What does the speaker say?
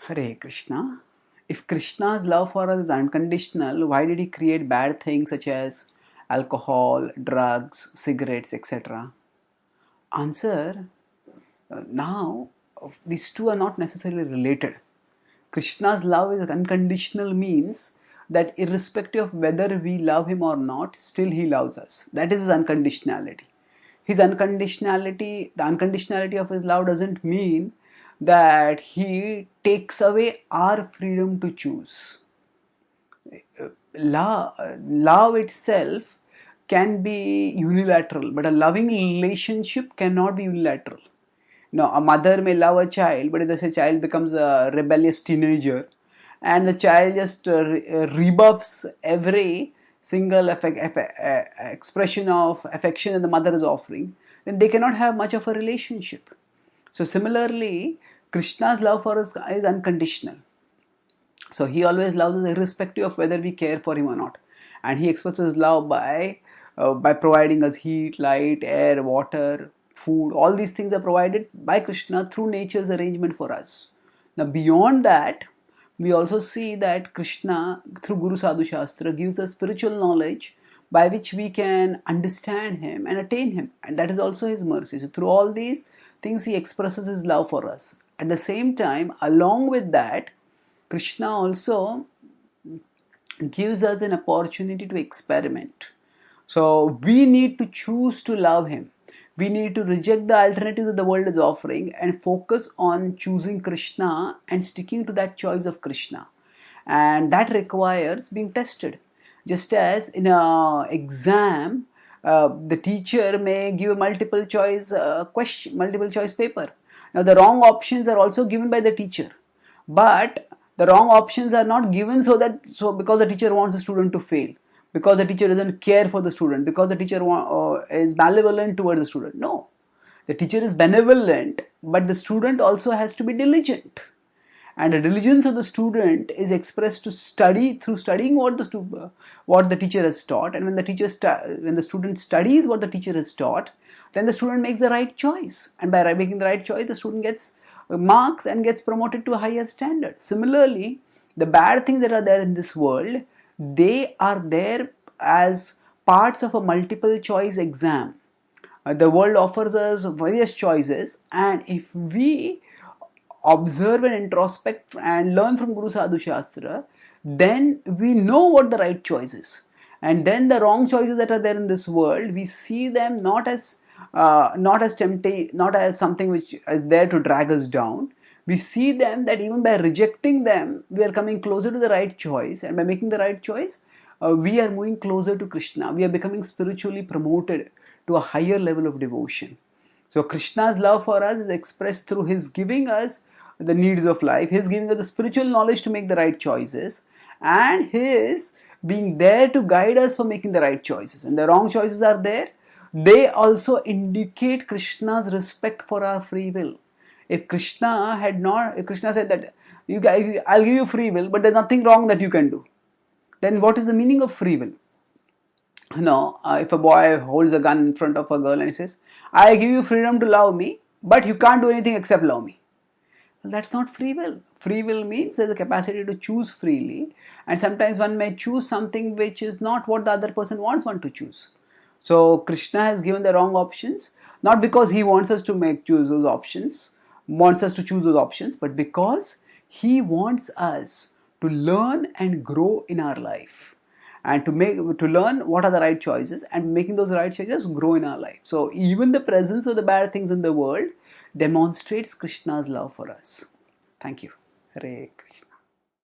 Hare Krishna. If Krishna's love for us is unconditional, why did he create bad things such as alcohol, drugs, cigarettes, etc.? Answer, now these two are not necessarily related. Krishna's love is unconditional means that irrespective of whether we love him or not, still he loves us. That is his unconditionality. His unconditionality, the unconditionality of his love doesn't mean that he takes away our freedom to choose. Love itself can be unilateral, but a loving relationship cannot be unilateral. No, a mother may love a child, but if the child becomes a rebellious teenager and the child just rebuffs every single expression of affection that the mother is offering, then they cannot have much of a relationship. So similarly, Krishna's love for us is unconditional. So he always loves us irrespective of whether we care for him or not. And he expresses love by providing us heat, light, air, water, food. All these things are provided by Krishna through nature's arrangement for us. Now beyond that, we also see that Krishna through Guru Sadhu Shastra gives us spiritual knowledge by which we can understand him and attain him. And that is also his mercy. So through all these things he expresses his love for us. At the same time, along with that, Krishna also gives us an opportunity to experiment. So we need to choose to love him. We need to reject the alternatives that the world is offering and focus on choosing Krishna and sticking to that choice of Krishna. And that requires being tested. Just as in an exam, the teacher may give a multiple choice paper. Now the wrong options are also given by the teacher, but the wrong options are not given because the teacher wants the student to fail, because the teacher doesn't care for the student, because the teacher is malevolent towards the student. No, the teacher is benevolent, but the student also has to be diligent. And the diligence of the student is expressed to study through studying what the teacher has taught. And when the student studies what the teacher has taught, then the student makes the right choice. And by making the right choice, the student gets marks and gets promoted to a higher standard. Similarly, the bad things that are there in this world, they are there as parts of a multiple choice exam. The world offers us various choices, and if we observe and introspect and learn from Guru Sadhu Shastra, then we know what the right choice is. And then the wrong choices that are there in this world, we see them not as something which is there to drag us down. We see them that even by rejecting them, we are coming closer to the right choice, and by making the right choice, we are moving closer to Krishna. We are becoming spiritually promoted to a higher level of devotion. So Krishna's love for us is expressed through his giving us the needs of life, his giving us the spiritual knowledge to make the right choices, and his being there to guide us for making the right choices. And the wrong choices are there, they also indicate Krishna's respect for our free will. If Krishna said that I'll give you free will, but there's nothing wrong that you can do, then what is the meaning of free will? No, if a boy holds a gun in front of a girl and he says, I give you freedom to love me, but you can't do anything except love me. Well, that's not free will. Free will means there's a capacity to choose freely, and sometimes one may choose something which is not what the other person wants one to choose. So Krishna has given the wrong options, not because he wants us to choose those options, but because he wants us to learn and grow in our life, and to learn what are the right choices, and making those right choices grow in our life. So even the presence of the bad things in the world demonstrates Krishna's love for us. Thank you. Hare Krishna.